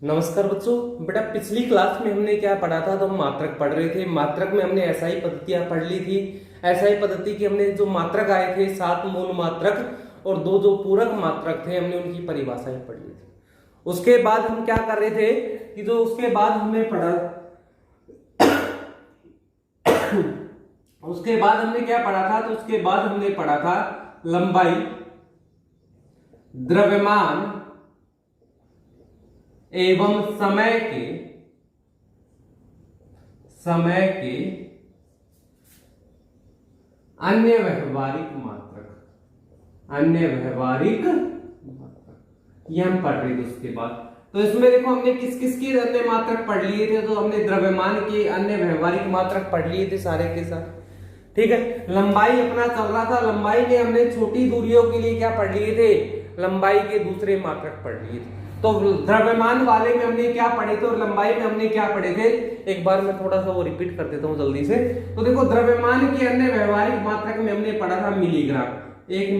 नमस्कार बच्चों। बेटा पिछली क्लास में हमने क्या पढ़ा था, तो हम मात्रक पढ़ रहे थे। मात्रक में हमने एसआई पद्धतियां पढ़ ली थी। एसआई पद्धति के हमने जो मात्रक आए थे 7 मूल मात्रक और 2 जो पूरक मात्रक थे, हमने उनकी परिभाषाएं पढ़ ली थी। उसके बाद हम क्या कर रहे थे कि जो उसके बाद हमने पढ़ा उसके बाद हमने क्या पढ़ा था, तो उसके बाद हमने पढ़ा था लंबाई, द्रव्यमान एवं समय के अन्य व्यवहारिक मात्रक ये हम पढ़ रहे थे। उसके बाद तो इसमें देखो हमने किस किस की अन्य मात्रक पढ़ लिए थे, तो हमने द्रव्यमान के अन्य व्यवहारिक मात्रक पढ़ लिए थे सारे के साथ। ठीक है, लंबाई अपना चल रहा था। लंबाई में हमने छोटी दूरियों के लिए क्या पढ़ लिए थे, लंबाई के दूसरे मात्रक पढ़ लिए थे। तो द्रव्यमान वाले में हमने क्या पढ़े थे और लंबाई में हमने क्या पढ़े थे, एक बार मैं थोड़ा सा वो रिपीट कर देता हूं जल्दी से। तो देखो द्रव्यमान के अन्य व्यवहारिक मात्रक में हमने पढ़ा था मिलीग्राम। एक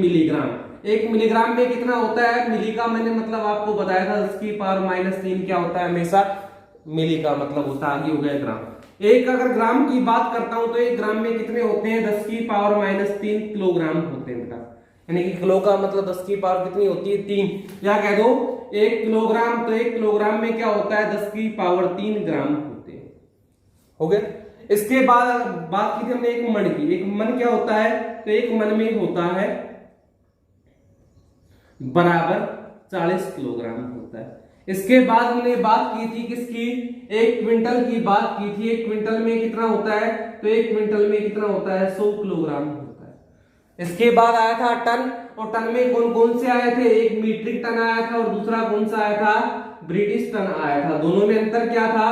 मिलीग्राम में कितना होता है, मिली का मैंने मतलब आपको बताया था 10 की पावर -3 क्या होता है, हमेशा मिली का मतलब होता है, आगे हो गया ग्राम। एक अगर ग्राम की बात करता हूं तो एक ग्राम में कितने होते हैं, 10 की पावर -3 किलोग्राम होते हैं बेटा। यानी कि किलो का मतलब 10 की पावर कितनी होती है, 3। या कह दो 1 किलोग्राम, तो 1 किलोग्राम में क्या होता है, 10 की पावर 3 ग्राम होते हैं। हो गया। इसके बाद बात की थी हमने एक मन की। एक मन क्या होता है, तो एक मन में होता है बराबर 40 किलोग्राम होता है। इसके बाद हमने बात की थी किसकी, 1 क्विंटल की बात की थी। 1 क्विंटल में कितना होता है, तो 1 क्विंटल में कितना होता है, 100 किलोग्राम होता है। इसके बाद आया था टन, और टन में कौन कौन से आए थे, एक मीट्रिक टन आया था और दूसरा कौन सा आया था, ब्रिटिश टन आया था। दोनों में अंतर क्या था,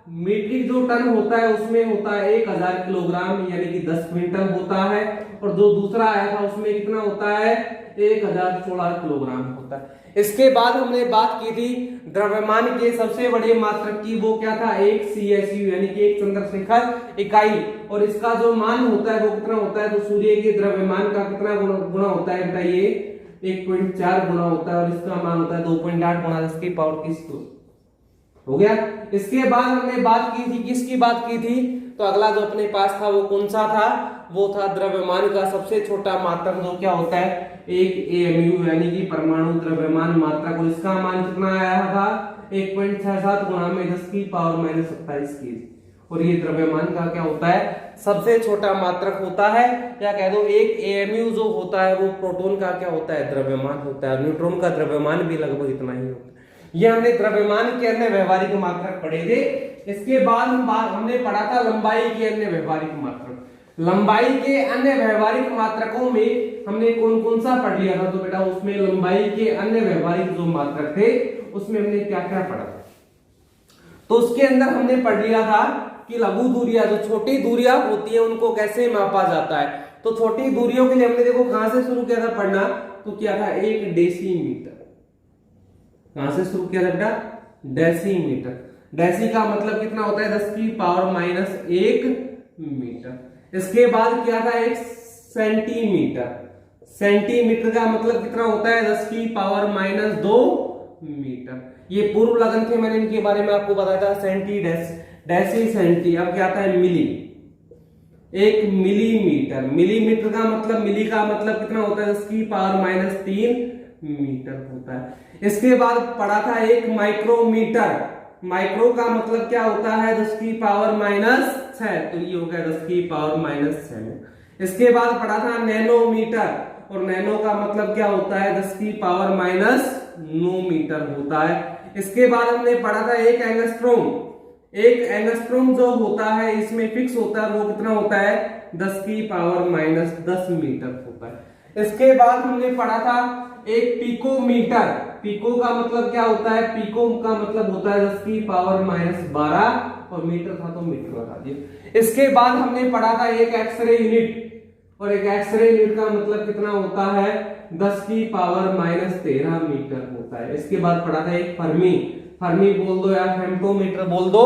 मीट्रिक जो टन होता है उसमें होता है 1000 किलोग्राम यानी कि 10 क्विंटल होता है, और जो दूसरा आया था उसमें कितना होता है, 1016 किलोग्राम होता है। इसके बाद हमने बात की थी द्रव्यमान के सबसे बड़े मात्रक की, वो क्या था, 1 CSU यानी कि 1 चंद्रशेखर इकाई। और इसका जो मान होता है वो कितना होता है, तो सूर्य के द्रव्यमान का कितना गुना होता है बेटा, ये 1.4 गुना होता है, और इसका मान होता है 2.8 गुना 10 की पावर 30 हो गया। इसके बाद हमने बात की थी, किसकी बात की थी, तो अगला जो अपने पास था वो कौन सा था, वो था द्रव्यमान का सबसे छोटा मात्रक, जो क्या होता है, 1 AMU यानी कि परमाणु द्रव्यमान मात्रक। और इसका मान कितना आया था, 1.67 गुना में 10 की पावर -27 केजी। और ये द्रव्यमान का क्या होता है, सबसे छोटा मात्रक होता है। या कह दो 1 AMU जो होता है वो प्रोटॉन का क्या होता है, द्रव्यमान होता है। न्यूट्रॉन का द्रव्यमान भी लगभग इतना ही होता है। ये हमने द्रव्यमान के अन्य व्यवहारिक मात्रक पढ़े थे। इसके बाद हमने पढ़ा था लंबाई के अन्य व्यवहारिक मात्रक। लंबाई के अन्य व्यवहारिक मात्रकों में हमने कौन कौन सा पढ़ लिया था, तो बेटा उसमें लंबाई के अन्य व्यवहारिक जो मात्रक थे उसमें हमने क्या क्या पढ़ा, तो उसके अंदर हमने पढ़ लिया था कि लघु दूरियां, जो छोटी दूरियां होती है उनको कैसे मापा जाता है। तो छोटी दूरियों के लिए हमने देखो कहां से शुरू किया था पढ़ना, तो क्या था, 1 डेसीमीटर। कहां से शुरू किया था बेटा, डेसीमीटर। डेसी का मतलब कितना होता है, 10 की पावर -1 मीटर। इसके बाद क्या था, 1 सेंटीमीटर। सेंटीमीटर का मतलब कितना होता है, 10 की पावर -2 मीटर। ये पूर्व लगन थे, मैंने इनके बारे में आपको बताया था, सेंटी डेसी सेंटी। अब क्या आता है, मिली। 1 मिलीमीटर। मिलीमीटर का मतलब, मिली का मतलब कितना होता है, 10 की पावर -3 मीटर होता है। इसके बाद पढ़ा था 1 माइक्रोमीटर। माइक्रो का मतलब क्या होता है, 10 की पावर -6, तो ये हो गया 10 की पावर -7। इसके बाद पढ़ा था नैनोमीटर, और नैनो का मतलब क्या होता है, 10 की पावर -9 मीटर होता है। इसके बाद हमने पढ़ा था 1 एंगस्ट्रोम। 1 एंगस्ट्रोम जो होता है इसमें फिक्स होता है, वो कितना होता है, 10 की पावर -10 मीटर होता है। इसके बाद हमने पढ़ा था 1 पिकोमीटर। पिको का मतलब क्या होता है, पिको का मतलब होता है 10 की पावर -12, और मीटर था तो मीटर बता दिए। इसके बाद हमने पढ़ा था 1 एक्सरे यूनिट, और एक एक्सरे यूनिट का मतलब कितना होता है, 10 की पावर -13 मीटर होता है। इसके बाद पढ़ा था 1 फर्मी। फर्मी बोल दो या फेम्टोमीटर बोल दो,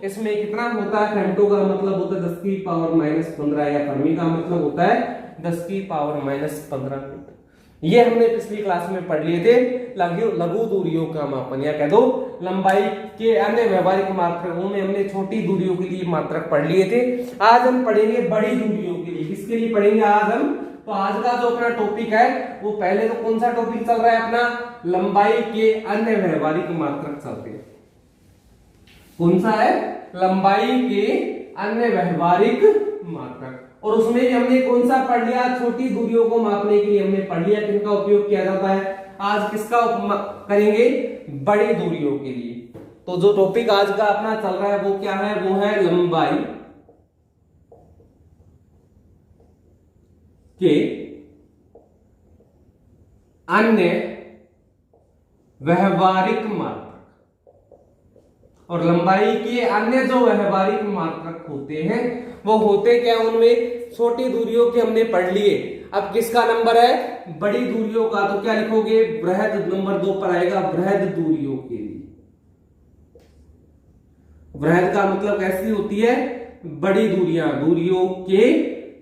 इसमें कितना होता है, फेम्टो का मतलब होता है 10 की पावर -15, या फर्मी का मतलब होता है 10 की पावर -15 मीटर। ये हमने पिछली क्लास में पढ़ लिए थे, लघु दूरियों का मापन, या कह दो लंबाई के अन्य व्यवहारिक मात्रकों में हमने छोटी दूरियों के लिए मात्रक पढ़ लिए थे। आज हम पढ़ेंगे बड़ी दूरियों के लिए। किसके लिए पढ़ेंगे आज हम? तो आज का जो अपना टॉपिक है वो पहले तो कौन सा टॉपिक चल रहा है अपना? लंबाई के अन्य व्यवहारिक मात्रक चलते हैं। कौन सा है? लंबाई के अन्य व्यवहारिक मात्रक। और उसमें भी हमने कौन सा पढ़ लिया? छोटी दूरियों को मापने के लिए हमने पढ़ लिया किनका उपयोग किया जाता है। आज किसका करेंगे? बड़ी दूरियों के लिए। तो जो टॉपिक आज का अपना चल रहा है वो क्या है? वो है लंबाई के अन्य व्यवहारिक मात्रक। और लंबाई के अन्य जो व्यवहारिक मात्रक होते हैं वो होते क्या? उनमें छोटी दूरियों के हमने पढ़ लिए। अब किसका नंबर है? बड़ी दूरियों का। तो क्या लिखोगे? बृहद, नंबर 2 पर आएगा बृहद दूरियों के लिए। बृहद का मतलब कैसी होती है? बड़ी दूरियां, दूरियों के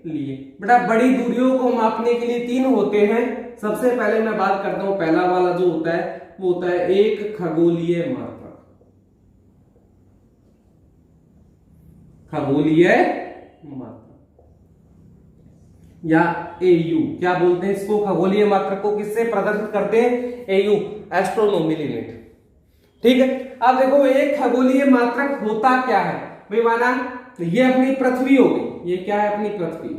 लिए। बेटा बड़ी दूरियों को मापने के लिए 3 होते हैं। सबसे पहले मैं बात करता हूं, पहला वाला जो होता है वो होता है एक खगोलीय मात्रक। खगोलीय मात्रक या एयू, क्या बोलते हैं इसको? खगोलीय मात्रक को किससे प्रदर्शित करते हैं? AU, astronomical unit. ठीक है। अब देखो एक खगोलीय मात्रक होता क्या है भाई? माना ये अपनी पृथ्वी हो गई, ये क्या है? अपनी पृथ्वी।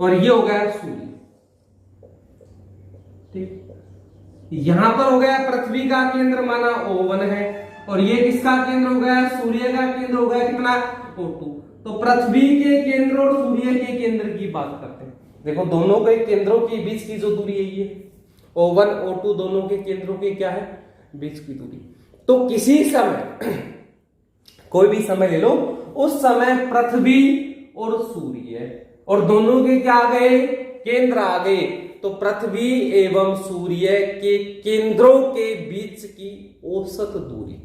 और ये हो गया सूर्य। ठीक, यहां पर हो गया पृथ्वी का केंद्र माना O1 है, और ये किसका केंद्र हो गया? सूर्य का केंद्र हो गया कितना? O2। तो पृथ्वी के केंद्र और सूर्य के केंद्र की बात करते हैं। देखो दोनों के केंद्रों के बीच की जो दूरी है ये O1 O2 दोनों के केंद्रों की क्या है? बीच की दूरी। तो किसी समय कोई भी समय ले लो, उस समय पृथ्वी और सूर्य और दोनों के क्या आ गए? केंद्र आ गए। तो पृथ्वी एवं सूर्य के केंद्रों के बीच की औसत दूरी,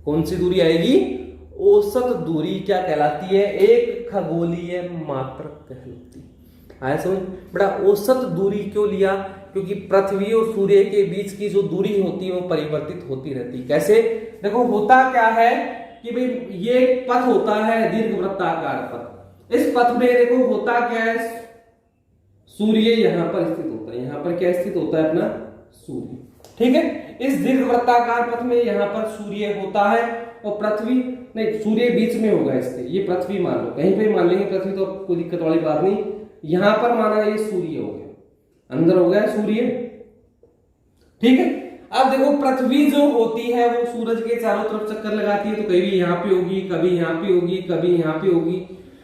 कौन सी दूरी आएगी? औसत दूरी क्या कहलाती है? एक खगोलीय मात्रक कहलाती है। आया समझ? बड़ा औसत दूरी क्यों लिया? क्योंकि पृथ्वी और सूर्य के बीच की जो दूरी होती है वो परिवर्तित होती रहती है। कैसे? देखो होता क्या है कि भाई ये एक पथ होता है, दीर्घवृत्ताकार पथ। इस पथ में देखो होता क्या है? सूर्य यहां पर स्थित होता है। यहां पर क्या स्थित होता है? अपना सूर्य। ठीक है। इस दीर्घवृत्ताकार पथ में यहां पर सूर्य होता है और पृथ्वी नहीं, सूर्य बीच में होगा इसके। ये पृथ्वी मान लो, कहीं पे मान लेंगे पृथ्वी तो कोई दिक्कत वाली बात नहीं। यहां पर माना ये सूर्य हो गया, अंदर हो गया सूर्य। ठीक है। अब देखो पृथ्वी जो होती है वो सूरज के चारों तरफ चक्कर लगाती है। तो कभी यहाँ पे होगी, कभी यहाँ पे होगी, कभी यहाँ पे होगी,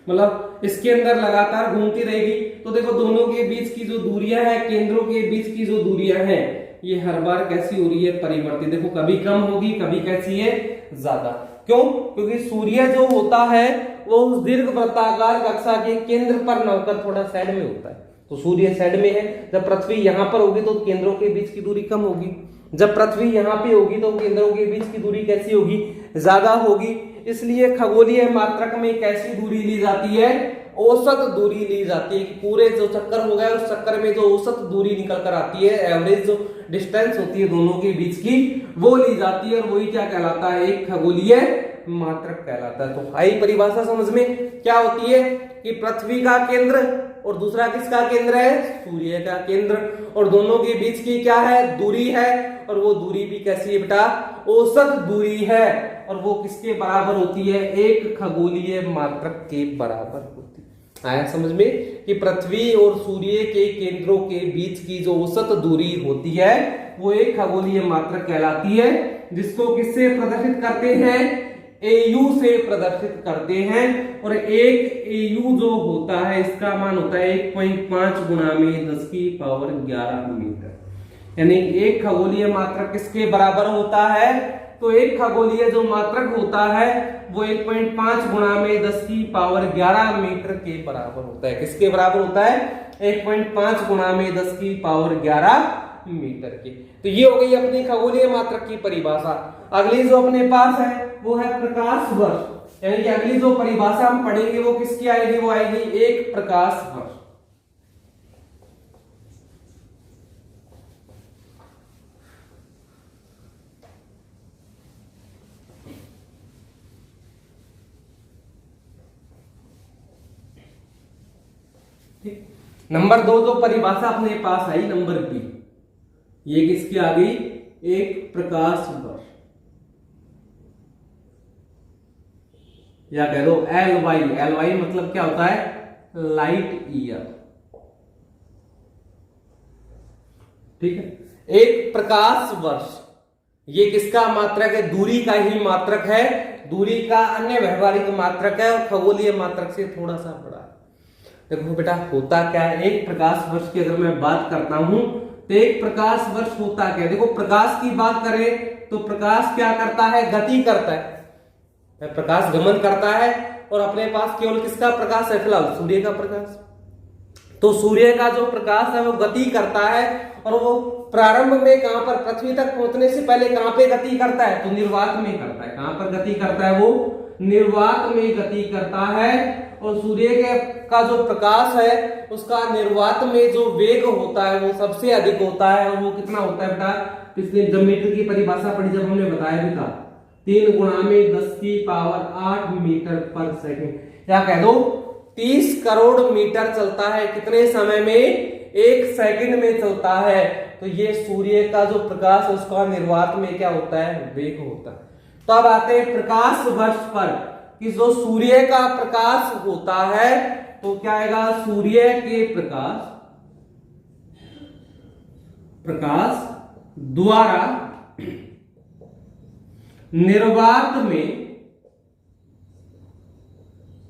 मतलब इसके अंदर लगातार घूमती रहेगी। तो देखो दोनों के बीच की जो दूरियां हैं, केंद्रों के बीच की जो दूरियां हैं, ये हर बार कैसी हो रही है? परिवर्तित। देखो कभी कम होगी, कभी कैसी है? ज्यादा। क्यों? क्योंकि सूर्य जो होता है वो उस दीर्घवृत्ताकार कक्षा के केंद्र पर न होकर थोड़ा साइड में होता है। तो सूर्य साइड में है। जब पृथ्वी यहां पर होगी तो केंद्रों के बीच की दूरी कम होगी। जब पृथ्वी यहां पे होगी तो केंद्रों के बीच की दूरी कैसी होगी? ज्यादा होगी। इसलिए खगोलीय मात्रक में कैसी दूरी ली जाती है? औसत दूरी ली जाती है। पूरे जो चक्कर हो गया उस चक्कर में जो औसत दूरी निकल कर आती है, एवरेज जो डिस्टेंस होती है दोनों के बीच की, वो ली जाती है। और वही क्या कहलाता है? एक खगोलीय मात्रक कहलाता है। तो आई परिभाषा समझ में क्या होती है कि पृथ्वी का केंद्र और दूसरा किसका केंद्र है? सूर्य का केंद्र। और दोनों के बीच की क्या है? दूरी है। और वो दूरी भी कैसी है बेटा? औसत दूरी है। और वो किसके बराबर होती है? एक खगोलीय मात्रक के बराबर होती है। आया समझ में कि पृथ्वी और सूर्य के केंद्रों के बीच की जो औसत दूरी होती है वो एक खगोलीय मात्रक कहलाती है, जिसको किससे प्रदर्शित करते हैं? AU से प्रदर्शित करते हैं। और एक AU जो होता है इसका मान होता है 1.5 गुणा में 10 की पावर 11 मीटर। यानी एक खगोलीय मात्रक किसके बराबर होता है? तो एक खगोलीय जो मात्रक होता है वो 1.5 गुणा में 10 की पावर 11 मीटर के बराबर होता है। किसके बराबर होता है? 1.5 गुणा में 10 की पावर 11 मीटर के। तो ये हो गई अपनी खगोलीय मात्रक की परिभाषा। अगली जो अपने पास है वो है प्रकाश वर्ष। यानी कि अगली जो परिभाषा हम पढ़ेंगे वो किसकी आएगी? वो आएगी एक प्रकाश वर्ष। नंबर 2 जो परिभाषा अपने पास आई नंबर बी, ये किसकी आ गई, एक प्रकाश वर्ष, या कह दो एल वाई, एल वाई मतलब क्या होता है, लाइट ईयर। ठीक है, एक प्रकाश वर्ष ये किसका मात्रक है, दूरी का ही मात्रक है, दूरी का अन्य व्यवहारिक मात्रक है और खगोलीय मात्रक से थोड़ा सा बड़ा है। देखो बेटा होता क्या है, एक प्रकाश वर्ष की अगर मैं बात करता हूं तो एक प्रकाश वर्ष होता क्या है, देखो प्रकाश की बात करें तो प्रकाश क्या करता है, गति करता है, प्रकाश गमन करता है और अपने पास केवल किसका प्रकाश है, फिलहाल सूर्य का प्रकाश। तो सूर्य का जो प्रकाश है वो गति करता है और वो प्रारंभ में कहां पर, पृथ्वी तक पहुंचने से पहले कहां पे गति करता है, तो निर्वात में करता है। कहां पर गति करता है, वो निर्वात में गति करता है। और सूर्य के का जो प्रकाश है उसका निर्वात में जो वेग होता है वो सबसे अधिक होता है। और वो कितना होता है बेटा, पिछले जब मीटर की परिभाषा पढ़ी जब हमने बताया भी था, 3 गुणा में 10 की पावर 8 मीटर पर सेकंड, या कह दो 30 करोड़ मीटर चलता है कितने समय में, 1 सेकंड में चलता है। तो ये सूर्य का जो प्रकाश है उसका निर्वात में क्या होता है, वेग होता है। तो अब आते हैं प्रकाश वर्ष पर, कि जो सूर्य का प्रकाश होता है तो क्या आएगा, सूर्य के प्रकाश द्वारा निर्वात में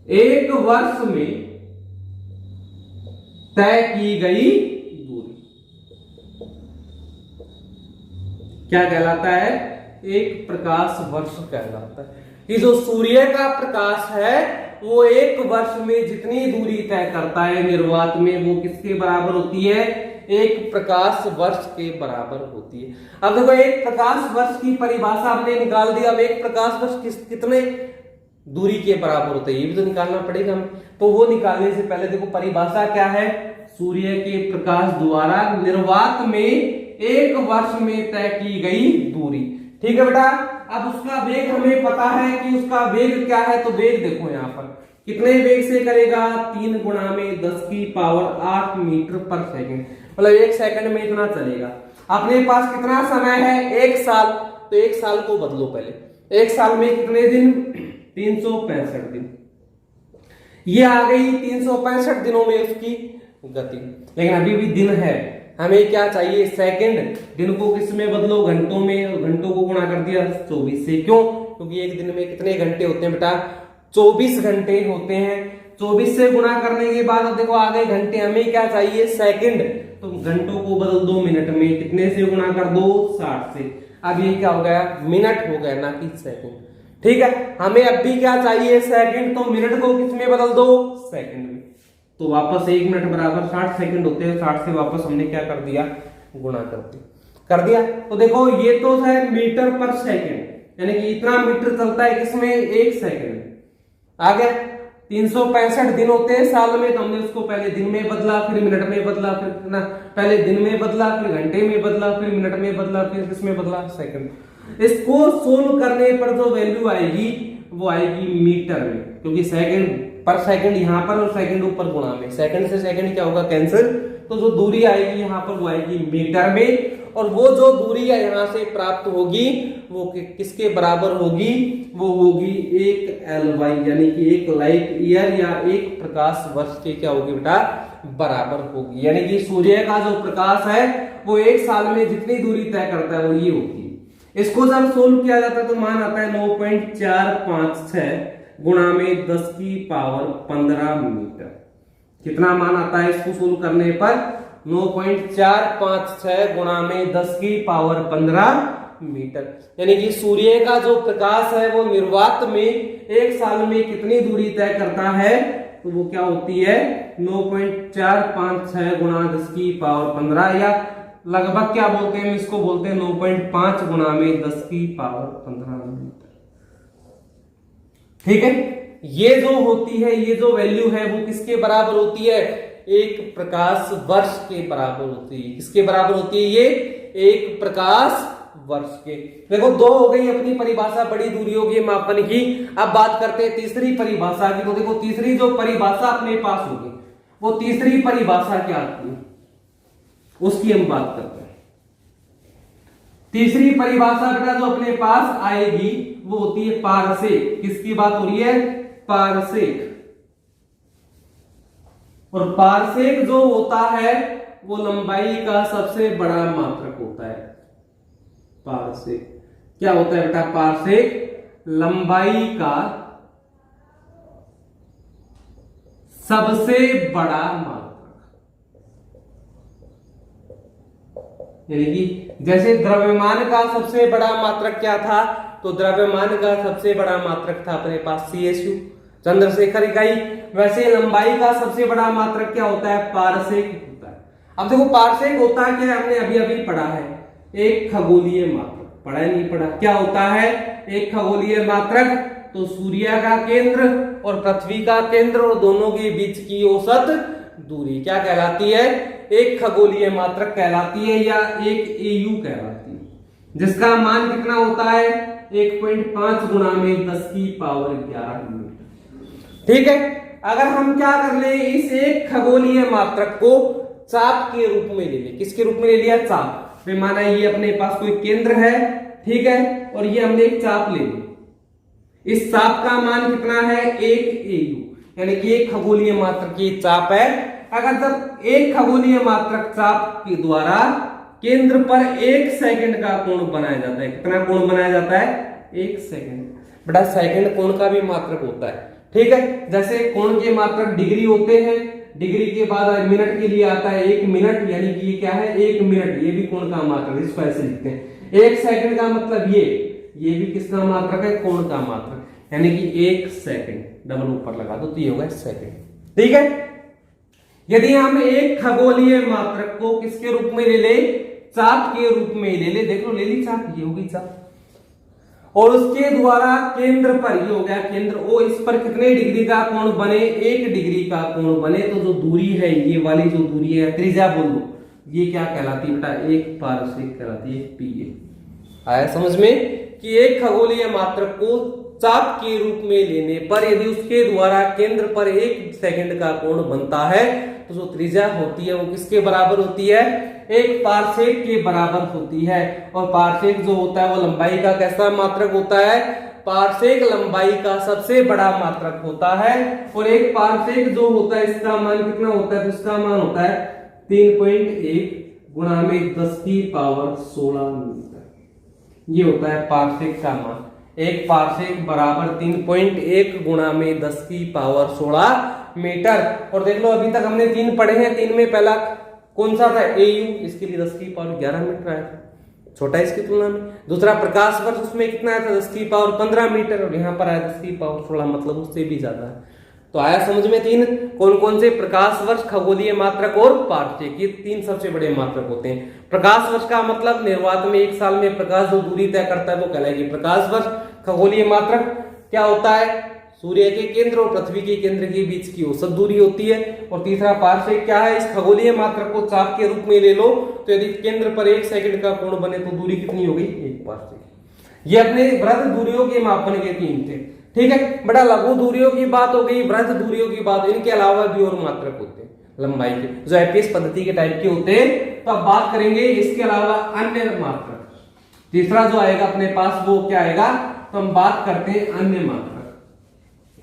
1 वर्ष में तय की गई दूरी क्या कहलाता है, एक प्रकाश वर्ष कहलाता है। कि जो सूर्य का प्रकाश है वो 1 वर्ष में जितनी दूरी तय करता है निर्वात में, वो किसके बराबर होती है, 1 प्रकाश वर्ष के बराबर होती है। अब देखो एक प्रकाश वर्ष की परिभाषा हमने निकाल दी। अब एक प्रकाश वर्ष कितने दूरी के बराबर होते हैं ये भी तो निकालना पड़ेगा हमें। तो वो निकालने से पहले देखो परिभाषा क्या है, सूर्य के प्रकाश द्वारा निर्वात में 1 वर्ष में तय की गई दूरी। ठीक है बेटा, अब उसका वेग हमें पता है कि उसका वेग क्या है। तो वेग देखो यहाँ पर कितने वेग से करेगा, 3 गुणा में 10 की पावर 8 मीटर पर सेकंड, मतलब 1 सेकंड में इतना चलेगा। अपने पास कितना समय है, 1 साल। तो 1 साल को बदलो पहले, 1 साल में कितने दिन, 365 दिन। ये आ गई 365 दिनों में उसकी गति। लेकिन अभी भी दिन है, हमें क्या चाहिए, सेकंड। दिन को किस में बदलो, घंटों में, घंटों को गुणा कर दिया 24 से। क्यों, क्योंकि एक दिन में कितने घंटे होते हैं बेटा, 24 घंटे होते हैं। 24 से गुणा करने के बाद अब देखो आ गए घंटे, हमें क्या चाहिए, सेकंड। तो घंटों को बदल दो मिनट में, कितने से गुणा कर दो, 60 से। अब ये क्या हो गया, मिनट हो गया, ना कि सेकंड। ठीक है, हमें अब भी क्या चाहिए, सेकंड। तो मिनट को किस में बदल दो, सेकंड में। तो वापस 1 मिनट बराबर 60 सेकंड होते हैं। 60 से वापस हमने क्या कर दिया, गुणा कर दिया। तो देखो ये तो है मीटर पर सेकंड, यानी कि इतना मीटर चलता है किसमें, 1 सेकंड में। आ गया 365 दिन होते हैं साल में, तो हमने उसको पहले दिन में बदला, फिर मिनट में बदला, फिर ना पहले दिन में बदला, फिर घंटे में बदला, फिर मिनट में बदला, फिर किसमें बदला, सेकंड। इसको सोल्व करने पर जो वैल्यू आएगी वो आएगी मीटर में, क्योंकि सेकंड पर सेकंड यहाँ पर और सेकंड ऊपर गुणा में, सेकंड से सेकंड क्या होगा, कैंसिल। तो जो दूरी आएगी यहाँ पर वो आएगी मीटर में। और वो जो दूरी यहाँ से प्राप्त होगी वो किसके बराबर होगी, वो होगी 1 LY, यानी कि 1 लाइट ईयर या 1 प्रकाश वर्ष के क्या होगी बेटा, बराबर होगी। यानी कि सूर्य का जो प्रकाश है वो 1 साल में जितनी दूरी तय करता है वो ये होती है। इसको जब सोल्व किया जाता है तो मान आता है 9.456 गुणा में 10 की पावर 15 मीटर। कितना मान आता है इसको सोल्व करने पर, 9.456 गुणा में 10 की पावर 15 मीटर। यानी कि सूर्य का जो प्रकाश है वो निर्वात में 1 साल में कितनी दूरी तय करता है, तो वो क्या होती है, 9.456 गुणा 10 की पावर 15, या लगभग क्या बोलते हैं, इसको बोलते हैं 9.5 गुणा में 10 की पावर 15 मीटर। ठीक है, ये जो होती है, ये जो वैल्यू है वो किसके बराबर होती है, 1 प्रकाश वर्ष के बराबर होती है। किसके बराबर होती है ये, 1 प्रकाश वर्ष के। देखो 2 हो गई अपनी परिभाषा बड़ी दूरियों के मापन की। अब बात करते हैं तीसरी परिभाषा की। तो देखो तीसरी जो परिभाषा अपने पास होगी वो तीसरी परिभाषा क्या आती है उसकी हम बात करते हैं। तीसरी परिभाषा बेटा जो अपने पास आएगी वो होती है पारसेक। किसकी बात हो रही है? पारसेक। और पारसेक जो होता है वो लंबाई का सबसे बड़ा मात्रक होता है। पारसेक क्या होता है बेटा? पारसेक लंबाई का सबसे बड़ा मात्रक। यानी कि जैसे द्रव्यमान का सबसे बड़ा मात्रक क्या था, तो द्रव्यमान का सबसे बड़ा मात्रक था अपने पास CSU चंद्रशेखर इकाई, वैसे लंबाई का सबसे बड़ा मात्रक क्या होता है? पारसेक होता है। अब देखो पारसेक होता है क्या, हमने अभी अभी पढ़ा है, एक खगोलीय मात्रक। पढ़ा है नहीं पढ़ा? क्या होता है एक खगोलीय मात्रक? तो सूर्य का केंद्र और पृथ्वी का केंद्र और दोनों के बीच की औसत दूरी क्या कहलाती है? एक खगोलीय मात्रक कहलाती है या एक AU कहलाती है, जिसका मान कितना होता है? 1.5 गुणा में 10 की पावर 11 मीटर। ठीक है, अगर हम क्या कर ले, इस एक खगोलीय मात्रक को चाप के रूप में ले ले। किसके रूप में ले लिया? चाप। माना ये अपने पास कोई केंद्र है, ठीक है, और ये हमने एक चाप ले ली। इस चाप का मान कितना है? 1 AU, यानी कि एक खगोलीय मात्रक की चाप है। अगर जब एक खगोलीय मात्रक चाप के द्वारा केंद्र पर 1 सेकंड का कोण बनाया जाता है, कितना कोण बनाया जाता है? 1 सेकंड। बेटा सेकंड कोण का भी मात्रक होता है, ठीक है। जैसे कोण के मात्रक डिग्री होते हैं, डिग्री के बाद मिनट के लिए आता है 1 मिनट, यानी कि ये क्या है? 1 मिनट, ये भी कोण का मात्रक, इसको ऐसे लिखते हैं। 1 सेकंड का मतलब ये भी किसका मात्रक है? कोण का मात्रक, यानी कि 1 सेकंड। डबल ऊपर लगा दो तो ये होगा सेकंड, ठीक है। यदि हम एक खगोलीय मात्रक को किसके रूप में ले ले? चाप के रूप में ले ले। देख लो, ले ली चाप, ये होगी चाप, और उसके द्वारा केंद्र पर, ये हो गया केंद्र O, इस पर कितने डिग्री का कोण बने? 1 डिग्री का कोण बने। तो जो दूरी है, ये वाली जो दूरी है, त्रिज्या बोल दो, ये क्या कहलाती है बेटा? एक पारसेक कहलाती है, PA। आया समझ में कि एक खगोलीय मात्रक को चाप के रूप में लेने पर यदि उसके द्वारा केंद्र पर 1 सेकंड का कोण बनता है तो जो त्रिज्या होती है वो किसके बराबर होती है? एक पारसेक के बराबर होती है। और पारसेक जो होता है वो लंबाई का कैसा मात्रक होता है? पारसेक लंबाई का सबसे बड़ा मात्रक होता है। और एक पारसेक जो होता है इसका मान कितना होता है? तो इसका मान होता है 3.1 गुणा में 10 की पावर 16 मीटर। ये होता है पारसेक का मान। एक पारसेक बराबर 3.1 गुणा में 10 की पावर 16 मीटर। और देख लो अभी तक हमने 3 पढ़े हैं, 3 में पहला कौन सा था? AU, इसके लिए 10 की पावर 11 मीटर आया था, छोटा इसकी तुलना में। दूसरा प्रकाश वर्ष, उसमें कितना आया था? 10 की पावर 15 मीटर, और यहाँ पर आया 10 की पावर 16, मतलब उससे भी ज्यादा है। तो आया समझ में 3 कौन कौन से? प्रकाश वर्ष, खगोलीय मात्रक और पारसेक, ये 3 सबसे बड़े मात्रक होते हैं। प्रकाश वर्ष का मतलब निर्वात में 1 साल में प्रकाश जो दूरी तय करता है वो कहलाएगी प्रकाश वर्ष। खगोलीय मात्रक क्या होता है? सूर्य के केंद्र और पृथ्वी के केंद्र के बीच की औसत दूरी होती है। और तीसरा पारसेक क्या है? इस खगोलीय मात्रक को चाप के रूप में ले लो तो यदि केंद्र पर 1 सेकंड का कोण बने तो दूरी कितनी हो गई? 1 पारसेक। ये अपने वृत्त दूरियों के मापन के 3 थे, ठीक है। बड़ा लघु दूरियों की बात हो गई, वृत्त दूरियों की बात। इनके अलावा भी और मात्रक होते हैं लंबाई के, जो एपीएस पद्धति के टाइप के होते हैं। तो अब बात करेंगे इसके अलावा अन्य मात्रक। तीसरा जो आएगा अपने पास वो क्या आएगा? तो हम बात करते हैं अन्य मात्रक।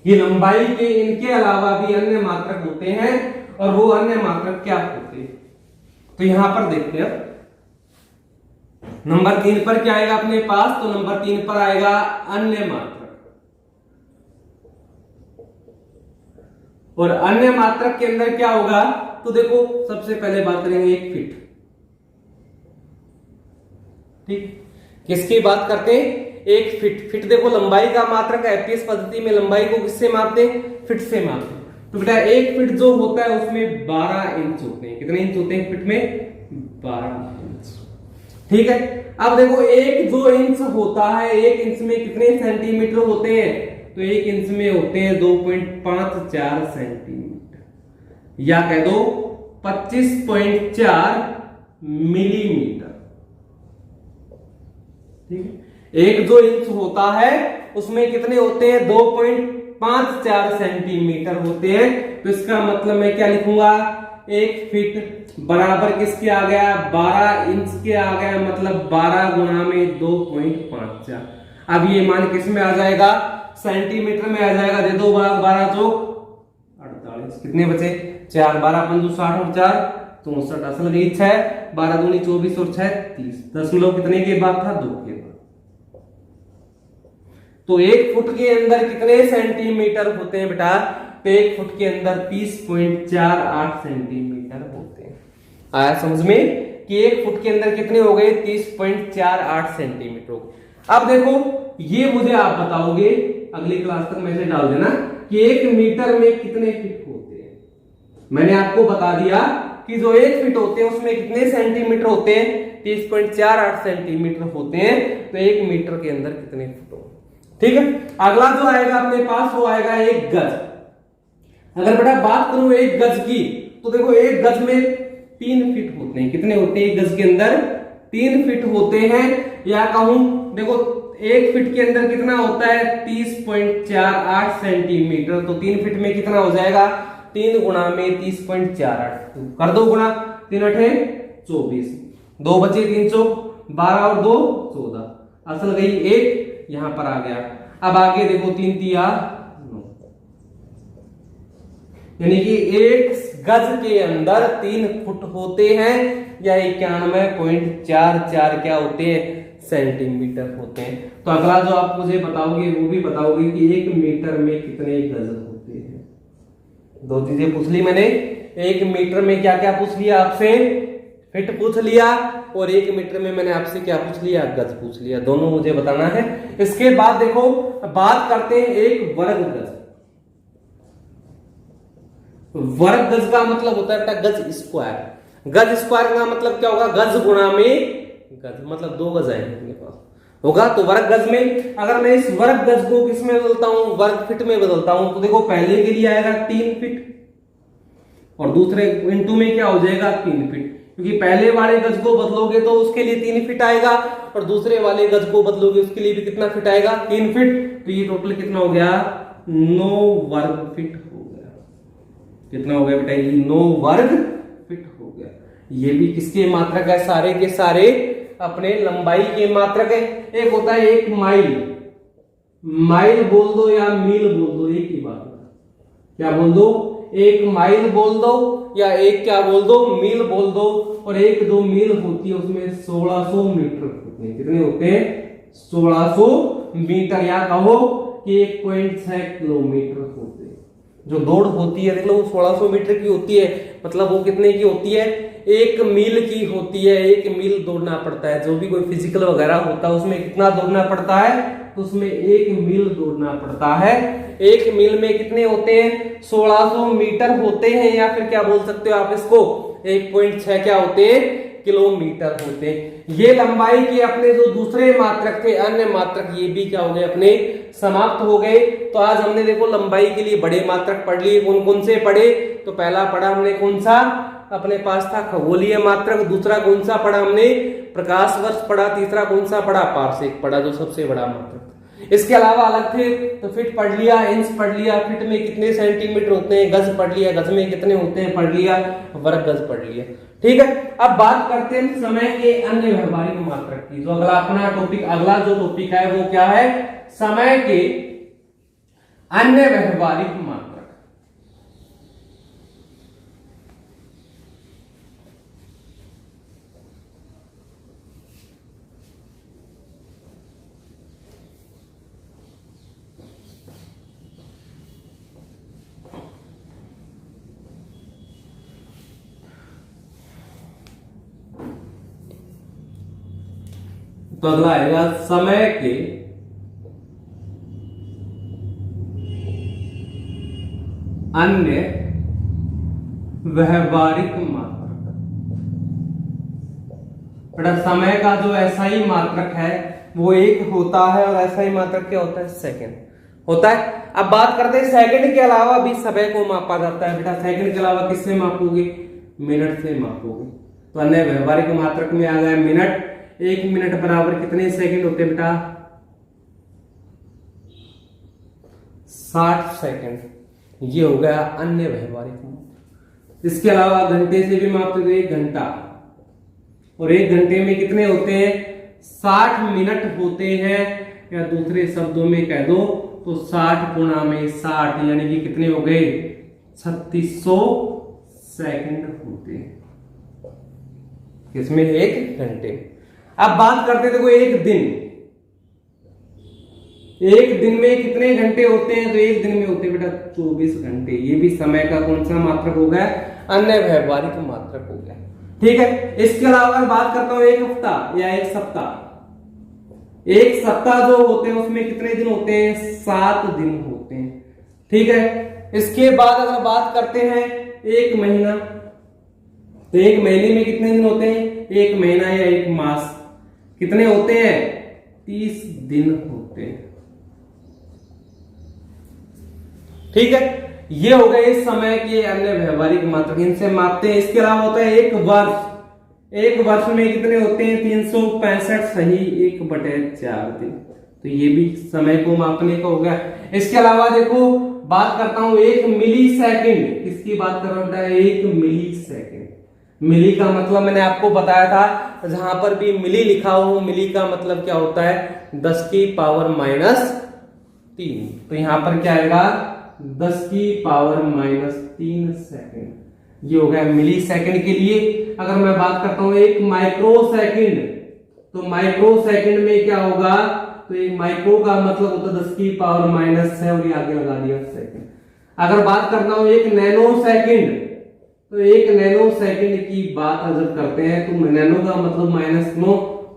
ये लंबाई के इनके अलावा भी अन्य मात्रक होते हैं, और वो अन्य मात्रक क्या होते हैं? तो यहां पर देखते हैं नंबर 3 पर क्या आएगा अपने पास? तो नंबर 3 पर आएगा अन्य मात्रक। और अन्य मात्रक के अंदर क्या होगा? तो देखो सबसे पहले बात करेंगे एक फीट, ठीक। किसकी बात करते हैं? एक फीट। फीट देखो लंबाई का मात्रक है, एपीएस पद्धति में लंबाई को किससे मापते हैं? फीट से मापते हैं। तो बेटा एक फीट जो होता है उसमें 12 इंच होते हैं। कितने इंच होते हैं फीट में? 12 इंच, ठीक है। अब देखो एक जो इंच होता है, 1 इंच में कितने सेंटीमीटर होते हैं? तो 1 इंच में होते हैं 2.54 सेंटीमीटर, या कह दो 25.4 मिलीमीटर, ठीक है। एक जो इंच होता है उसमें कितने होते हैं? 0.54 सेंटीमीटर होते हैं। तो इसका मतलब मैं क्या लिखूंगा, 1 फीट बराबर किसके आ गया, 12 इंच के आ गया, मतलब 12 गुना में 2.54। अब ये मान किस में आ जाएगा, सेंटीमीटर में आ जाएगा। दे दो 12 चौक 48, कितने बचे 4, 12 पंदू 60 और 4 64, असल गई 6, 12 दूनी 24 और 6 30, दशमलव कितने के बाद था, 2 के बाद। तो 1 फुट के अंदर कितने सेंटीमीटर होते हैं बेटा, तो 1 फुट के अंदर 30.48 सेंटीमीटर होते हैं। आया समझ में कि 1 फुट के अंदर कितने हो गए, 30.48 सेंटीमीटर हो गए। अब देखो ये मुझे आप बताओगे, अगली क्लास तक मैसेज डाल देना कि 1 मीटर में कितने फीट होते हैं। मैंने आपको बता दिया कि जो 1 फीट होते हैं उसमें कितने सेंटीमीटर होते हैं, 30.48 सेंटीमीटर होते हैं। तो 1 मीटर के अंदर कितने फुट हो, ठीक है। अगला जो आएगा अपने पास वो आएगा 1 गज। अगर बेटा बात करूं 1 गज की, तो देखो 1 गज में 3 फीट होते हैं। कितने होते हैं 1 गज के अंदर, 3 फीट होते हैं। या कहूं देखो 1 फीट के अंदर कितना होता है, 30.48 सेंटीमीटर। तो 3 फीट में कितना हो जाएगा, 3 गुना में 30.48 कर दो गुना, 3 8 24, 2 बचे 3 चौक 12 और 2 14, असल गई 1 यहां पर आ गया। अब आगे देखो 3 तिया 9, यानी कि 1 गज के अंदर 3 फुट होते हैं या 91.44 क्या होते हैं, सेंटीमीटर होते हैं। तो अगला जो आप मुझे बताओगे वो भी बताओगे कि 1 मीटर में कितने गज होते हैं। 2 चीजें पूछ ली मैंने, 1 मीटर में क्या क्या पूछ लिया आपसे, फीट पूछ लिया, और 1 मीटर में मैंने आपसे क्या पूछ लिया, गज पूछ लिया। दोनों मुझे बताना है। इसके बाद देखो बात करते हैं 1 वर्ग गज। वर्ग गज का मतलब होता है बेटा गज स्क्वायर। गज स्क्वायर का मतलब क्या होगा, गज गुणा में गज, मतलब 2 गज आएंगे अपने पास होगा। तो वर्ग गज में अगर मैं इस वर्ग गज को किस में बदलता हूं, वर्ग फीट में बदलता हूं, तो देखो पहले के लिए आएगा 3 फीट और दूसरे इंटू में क्या हो जाएगा 3 फीट, क्योंकि पहले वाले गज को बदलोगे तो उसके लिए 3 फीट आएगा और दूसरे वाले गज को बदलोगे उसके लिए भी कितना फीट आएगा, 3 फीट। तो ये टोटल कितना हो गया, 9 वर्ग फीट हो गया। कितना हो गया बेटा, ये 9 वर्ग फीट हो गया। ये भी किसके मात्रक है, सारे के सारे अपने लंबाई के मात्रक है। एक होता है 1 माइल, माइल बोल दो या मील बोल दो, एक ही बात है। क्या बोल दो, 1 माइल बोल दो या एक क्या बोल दो, मील बोल दो। और 1-2 मील होती है उसमें 1600 मीटर होते हैं। कितने होते हैं, 1600 मीटर, या कहो कि 1.6 किलोमीटर होते हैं। जो दौड़ होती है देख लो 1600 मीटर की होती है, मतलब वो कितने की होती है, 1 मील की होती है। 1 मील दौड़ना पड़ता है। जो भी कोई फिजिकल वगैरह होता है उसमें कितना दौड़ना पड़ता है, तो उसमें 1 मील दौड़ना पड़ता है। 1 मील में कितने होते हैं, 1600 मीटर होते हैं, या फिर क्या बोल सकते हो आप इसको, 1.6 क्या होते हैं, किलोमीटर होते हैं। ये लंबाई के अपने जो दूसरे मात्रक थे, अन्य मात्रक, ये भी क्या हो गए, अपने समाप्त हो गए। तो आज हमने देखो लंबाई के लिए बड़े मात्रक पढ़ लिए। कौन कौन से पढ़े, तो पहला पढ़ा हमने कौन सा, अपने पास था खगोलीय मात्रक। दूसरा कौन सा पढ़ा हमने, प्रकाश वर्ष पढ़ा। तीसरा कौन सा पढ़ा, पार्सेक पढ़ा, जो सबसे बड़ा मात्रक। इसके अलावा अलग थे तो फीट पढ़ लिया, इंच पढ़ लिया, फीट में कितने सेंटीमीटर होते हैं, गज पढ़ लिया, गज में कितने होते हैं पढ़ लिया, वर्ग गज पढ़ लिया। ठीक है, अब बात करते हैं समय के अन्य व्यवहारिक मात्रक की। जो अगला अपना टॉपिक, अगला जो टॉपिक है वो क्या है, समय के अन्य व्यवहारिक मात्रक। तो अगला आएगा समय के अन्य व्यवहारिक मात्रक। बेटा समय का जो एसआई मात्रक है वो 1 होता है, और एसआई मात्रक क्या होता है, सेकंड होता है। अब बात करते हैं सेकंड के अलावा भी समय को मापा जाता है। बेटा सेकंड के अलावा किससे मापोगे, मिनट से मापोगे। तो अन्य व्यवहारिक मात्रक में आ गया मिनट। 1 मिनट बराबर कितने सेकंड होते हैं बेटा, 60 सेकंड। ये हो गया अन्य व्यवहारिक मात्रक। इसके अलावा घंटे से भी मापते तो 1 घंटा, और 1 घंटे में कितने होते हैं? 60 मिनट होते हैं, या दूसरे शब्दों में कह दो तो 60 गुणा में 60 यानी कि कितने हो गए? 3600 सेकंड होते हैं इसमें 1 घंटे। अब बात करते देखो एक दिन में कितने घंटे होते हैं? तो एक दिन में होते हैं बेटा 24 घंटे। ये भी समय का कौन सा मात्रक हो गया? अन्य व्यवहारिक मात्रक हो गया। ठीक है, इसके अलावा बात करता हूं एक हफ्ता या एक सप्ताह। एक सप्ताह जो होते हैं उसमें कितने दिन होते हैं? 7 दिन होते हैं। ठीक है, इसके बाद अगर बात करते हैं एक महीना, तो एक महीने में कितने दिन होते हैं? एक महीना या एक मास कितने होते हैं? 30 दिन होते हैं। ठीक है, ये हो गए इस समय के अन्य व्यवहारिक मात्रक, इनसे मापते हैं। इसके अलावा होता है एक वर्ष। एक वर्ष में कितने होते हैं? 365 सही 1/4 दिन। तो ये भी समय को मापने का हो गया। इसके अलावा देखो बात करता हूं 1 मिली सेकेंड। किसकी बात कर रहा हूं? 1 मिली सेकेंड। मिली का मतलब मैंने आपको बताया था, जहां पर भी मिली लिखा हो, मिली का मतलब क्या होता है? 10 की पावर -3। तो यहां पर क्या आएगा? 10 की पावर -3 सेकेंड। ये हो गया मिली सेकेंड के लिए। अगर मैं बात करता हूं एक माइक्रो सेकेंड, तो माइक्रो सेकेंड में क्या होगा? तो एक माइक्रो का मतलब होता है 10 की पावर -6 और ये आगे लगा दिया सेकेंड। अगर बात करता हूं एक नैनो सेकेंड, तो एक नैनो सेकेंड की बात जब करते हैं तो नैनो का मतलब -9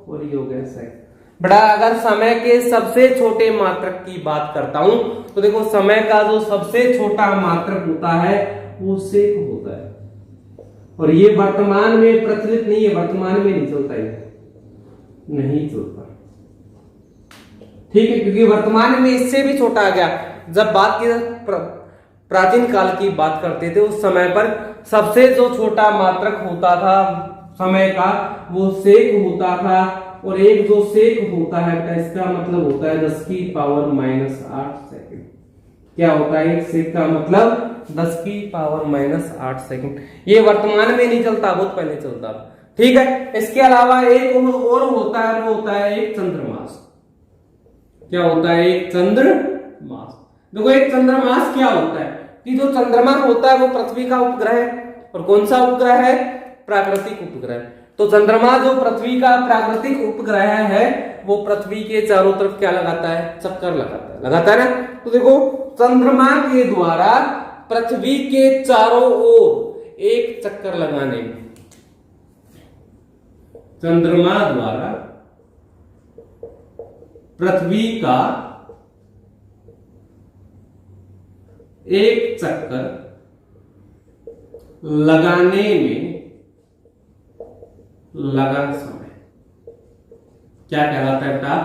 और ये हो गया सेकेंड। बड़ा अगर समय के सबसे छोटे मात्रक की बात करता हूं तो देखो समय का जो सबसे छोटा मात्रक होता है वो सेक होता है, और ये वर्तमान में प्रचलित नहीं है, वर्तमान में नहीं चलता है, नहीं चलता। ठीक है, क्योंकि वर्तमान में इससे भी छोटा आ गया। जब बात की प्राचीन काल की बात करते थे उस समय पर सबसे जो छोटा मात्रक होता था समय का वो सेक होता था, और एक जो सेक होता है इसका मतलब होता है 10 की पावर -8 सेकेंड। क्या होता है? एक सेक का मतलब 10 की पावर -8 सेकेंड। ये वर्तमान में नहीं चलता, बहुत पहले चलता था। ठीक है, इसके अलावा एक और होता है, वो होता है एक चंद्रमास। क्या होता है? एक चंद्रमास। देखो एक चंद्रमास क्या होता है कि जो चंद्रमा होता है वो पृथ्वी का उपग्रह है, और कौन सा उपग्रह है? प्राकृतिक उपग्रह। तो चंद्रमा जो पृथ्वी का प्राकृतिक उपग्रह है वो पृथ्वी के चारों तरफ क्या लगाता है? चक्कर लगाता है ना। तो देखो चंद्रमा के द्वारा पृथ्वी के चारों ओर एक चक्कर लगाने में, चंद्रमा द्वारा पृथ्वी का एक चक्कर लगाने में लगा समय क्या कहलाता है बेटा?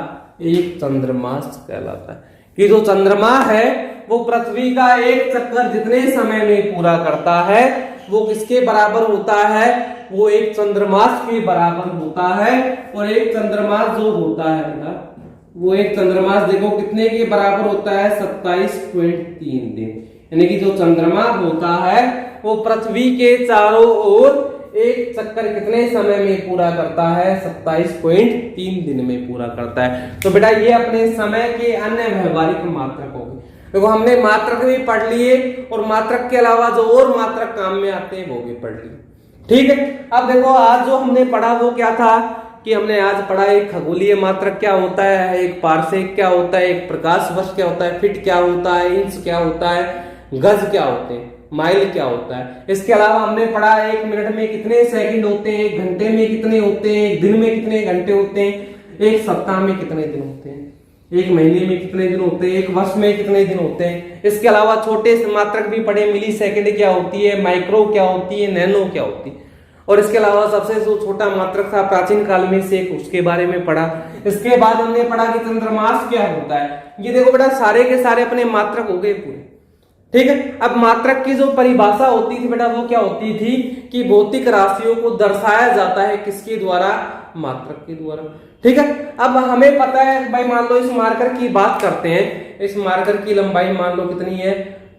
एक चंद्रमास कहलाता है। कि जो चंद्रमा है वो पृथ्वी का एक चक्कर जितने समय में पूरा करता है वो किसके बराबर होता है? वो एक चंद्रमास के बराबर होता है। और एक चंद्रमास जो होता है बेटा, वो एक चंद्रमास देखो कितने के बराबर होता है? 27.3 दिन। यानी कि जो चंद्रमा होता है वो पृथ्वी के चारों ओर एक चक्कर कितने समय में पूरा करता है? 27.3 दिन में पूरा करता है। तो बेटा ये अपने समय के अन्य व्यवहारिक मात्रक हो गए। देखो हमने मात्रक भी पढ़ लिए, और मात्रक के अलावा जो और मात्रक काम में आते हैं वो भी पढ़ लिए। ठीक है, अब देखो आज जो हमने पढ़ा वो क्या था कि हमने आज पढ़ा एक खगोलीय मात्रक क्या होता है, एक पारसेक क्या होता है, एक प्रकाश वर्ष क्या होता है, फीट क्या होता है, इंच क्या होता है, गज क्या होते हैं, माइल क्या होता है। इसके अलावा हमने पढ़ा 1 मिनट में कितने सेकंड होते हैं, 1 घंटे में कितने होते हैं, 1 दिन में कितने घंटे होते हैं, 1 सप्ताह में कितने दिन होते हैं, 1 महीने में कितने दिन होते हैं, 1 वर्ष में कितने दिन होते हैं। इसके अलावा छोटे मात्रक भी पढ़े, मिली सेकेंड क्या होती है, माइक्रो क्या होती है, नैनो क्या होती है। और इसके अलावा सबसे जो छोटा मात्रक था प्राचीन काल में से उसके बारे में पढ़ा। इसके बाद हमने पढ़ा कि चंद्रमास क्या होता है। ये देखो बेटा सारे के सारे अपने मात्रक हो गए पूरे। ठीक है, अब मात्रक की जो परिभाषा होती थी बेटा वो क्या होती थी कि भौतिक राशियों को दर्शाया जाता है किसके द्वारा? मात्रक के द्वारा। ठीक है, अब हमें पता है भाई, मान लो इस मार्कर की बात करते हैं, इस मार्कर की लंबाई मान लो कितनी है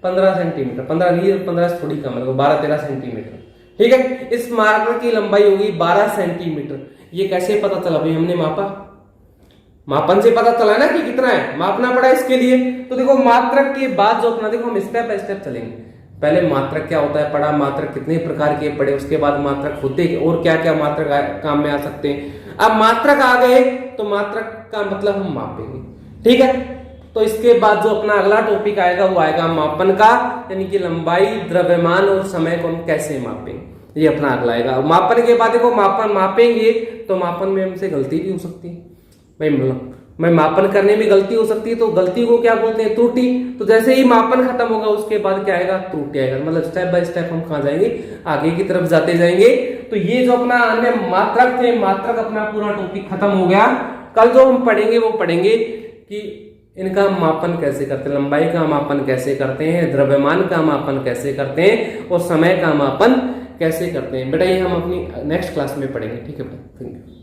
15 सेंटीमीटर, 15 नहीं 15 से थोड़ी कम है, 12-13 सेंटीमीटर। ठीक है, इस मार्कर की लंबाई होगी 12 सेंटीमीटर। ये कैसे पता चला भाई, हमने मापा, मापन से पता चला ना कि कितना है, मापना पड़ा इसके लिए। तो देखो मात्रक के बाद जो अपना, देखो हम स्टेप बाय स्टेप चलेंगे। पहले मात्रक क्या होता है पढ़ा, मात्रक कितने प्रकार के पढ़े, उसके बाद मात्रक होते और क्या क्या मात्रक काम में आ सकते हैं। अब मात्रक आ गए तो मात्रक का मतलब हम मापेंगे। ठीक है, तो इसके बाद जो अपना अगला टॉपिक आएगा वो आएगा मापन का, यानी कि लंबाई, द्रव्यमान और समय को हम कैसे मापेंगे, ये अपना अगला आएगा। मापन के बाद देखो मापन मापेंगे तो मापन में हमसे गलती भी हो सकती है भाई, मतलब मैं मापन करने में गलती हो सकती है, तो गलती को क्या बोलते हैं, त्रुटि। तो जैसे ही मापन खत्म होगा उसके बाद क्या आएगा, त्रुटि आएगा। मतलब स्टेप बाय स्टेप हम कहाँ जाएंगे, आगे की तरफ जाते जाएंगे। तो ये जो अपना अन्य मात्रक थे, मात्रक अपना पूरा टॉपिक खत्म हो गया। कल जो हम पढ़ेंगे वो पढ़ेंगे कि इनका मापन कैसे करते हैं, लंबाई का मापन कैसे करते हैं, द्रव्यमान का मापन कैसे करते हैं और समय का मापन कैसे करते हैं। बेटा ये हम अपनी नेक्स्ट क्लास में पढ़ेंगे। ठीक है बेटा, थैंक यू।